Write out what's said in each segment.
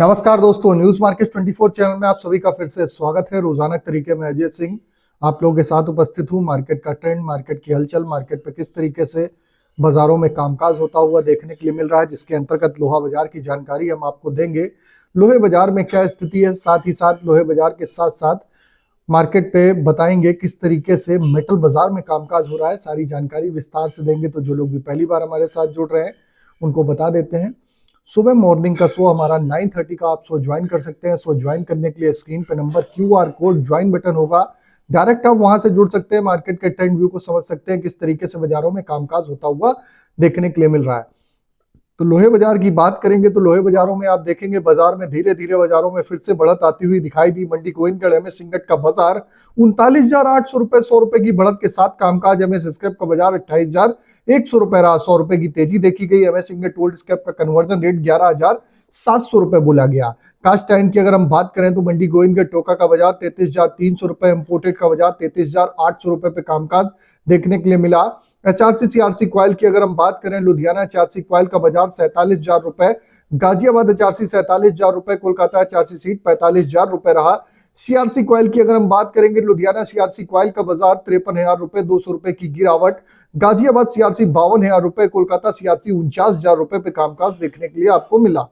नमस्कार दोस्तों, news market 24 channel में आप सभी का फिर से स्वागत है। रोजाना के तरीके में अजय सिंह आप लोगों के साथ उपस्थित हूँ। मार्केट का ट्रेंड, मार्केट की हलचल, मार्केट पे किस तरीके से बाजारों में कामकाज होता हुआ देखने के लिए मिल रहा है, जिसके अंतर्गत लोहा बाजार की जानकारी हम आपको देंगे। लोहे बाजार में क्या स्थिति है, साथ ही साथ लोहे बाजार के साथ साथ मार्केट पे बताएंगे किस तरीके से मेटल बाजार में कामकाज हो रहा है। सारी जानकारी विस्तार से देंगे। तो जो लोग भी पहली बार हमारे साथ जुड़ रहे हैं उनको बता देते हैं, सुबह मॉर्निंग का शो हमारा 9:30 का आप शो ज्वाइन कर सकते हैं। शो ज्वाइन करने के लिए स्क्रीन पे number QR code join button होगा, डायरेक्ट आप वहां से जुड़ सकते हैं। मार्केट के ट्रेंड व्यू को समझ सकते हैं, किस तरीके से बाजारों में कामकाज होता हुआ देखने के लिए मिल रहा है। तो लोहे बाजार की बात करेंगे तो लोहे बाजारों में आप देखेंगे बाजार में धीरे धीरे बाजारों में फिर से बढ़त आती हुई दिखाई दी। मंडी गोविंदगढ़ एमएस सिंगट का बाजार 39,800 रुपए, 100 रुपए की बढ़त के साथ कामकाज। एमएस स्क्रैप का बाजार 28,100 रुपए रहा, 100 रुपए की तेजी देखी गई। एमएस सिंगट ओल्ड स्क्रैप का कन्वर्जन रेट 11,700 रुपए बोला गया। कास्ट आयरन की अगर हम बात करें तो मंडी गोविंदगढ़ टोका का बाजार 33,300 रुपए, इंपोर्टेड का बाजार 33,800 रुपए पे कामकाज देखने के लिए मिला। HRC CRC क्वाइल की अगर हम बात करें, लुधियाना HRC क्वाइल का बाजार 47,000 रुपए, गाजियाबाद HRC 47,000 रुपए, कोलकाता HRC सीट 45,000 रुपए रहा। CRC क्वाइल की अगर हम बात करेंगे, लुधियाना CRC क्वाइल का बाजार 53,000 रुपए, 200 रुपए की गिरावट। गाजियाबाद CRC 52,000 रुपए, कोलकाता CRC 49,000 रुपए पे कामकाज देखने के लिए आपको मिला।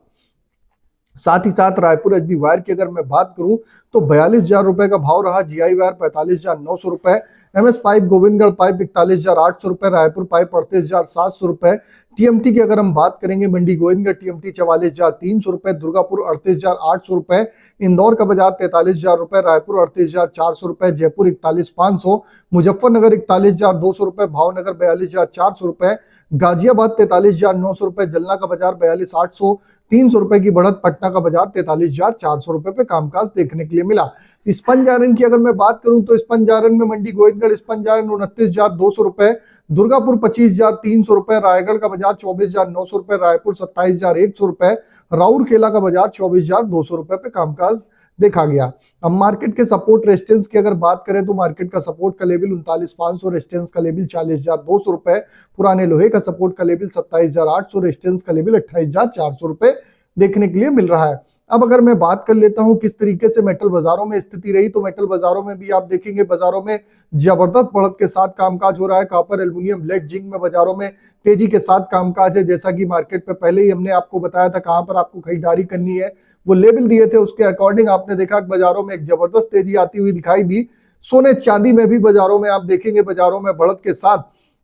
साथ ही साथ रायपुर HB वायर की अगर मैं बात करूं तो 42,000 रुपए का भाव रहा। GI वायर 45,900 रुपए, MS पाइप गोविंदगढ़ पाइप 41,800 रुपए, रायपुर पाइप 38,700 रुपए। TMT की अगर हम बात करेंगे, मंडी गोविंदगढ़ TMT 44,300 रुपए, दुर्गापुर 38,800 रुपए, इंदौर का बाजार 43,000 रुपए, रायपुर 38,400 रुपए, जयपुर 41,500, मुजफ्फरनगर 41,200 रुपए, भावनगर 42,400 रुपए, गाजियाबाद 43,900 रुपए, जलना का बाजार 42,800, 300 रुपए की बढ़त। पटना का बाजार 43,400 रुपए पे कामकाज देखने के लिए मिला। स्पंज आयरन की अगर मैं बात करूं तो स्पंज आयरन में मंडी गोविंदगढ़ स्पंज आयरन 29,200 रुपए, दुर्गापुर 25,300 रुपए, रायगढ़ का बाजार 24,900 रुपए, रायपुर 27,100 रुपए, राउरकेला का बाजार 24,200 रुपए पे कामकाज देखा गया। अब मार्केट के सपोर्ट रेजिस्टेंस की अगर बात करें तो मार्केट का सपोर्ट का लेवल 39,500, रेजिस्टेंस का लेवल 40,200 रुपए, पुराने लोहे का सपोर्ट का लेवल 27,800, रेजिस्टेंस का लेवल 28,400 रुपए देखने के लिए मिल रहा है। अब अगर मैं बात कर लेता हूं किस तरीके से मेटल बाजारों में स्थिति रही, तो मेटल बाजारों में भी आप देखेंगे बाजारों में जबरदस्त बढ़त के साथ कामकाज हो रहा है। कॉपर, एल्युमिनियम, लेड, जिंक में बाजारों में तेजी के साथ कामकाज है। जैसा कि मार्केट पे पहले ही हमने आपको बताया था कहां पर आपको खरीदारी करनी है, वो लेवल दिए थे, उसके अकॉर्डिंग आपने देखा कि बाजारों में एक जबरदस्त तेजी आती हुई दिखाई दी। सोने चांदी में भी बाजारों में आप देखेंगे बाजारों में बढ़त के साथ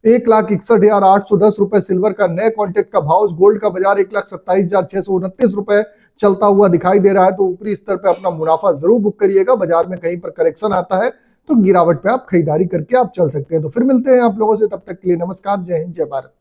1,61,810 रुपए सिल्वर का नए कॉन्ट्रैक्ट का भाव। गोल्ड का बाजार 1,27,629 रुपए चलता हुआ दिखाई दे रहा है। तो ऊपरी स्तर पे अपना मुनाफा जरूर बुक करिएगा। बाजार में कहीं पर करेक्शन आता है तो गिरावट पे आप खरीदारी करके आप चल सकते हैं। तो फिर मिलते हैं आप लोगों से, तब तक के लिए नमस्कार, जय हिंद, जय भारत।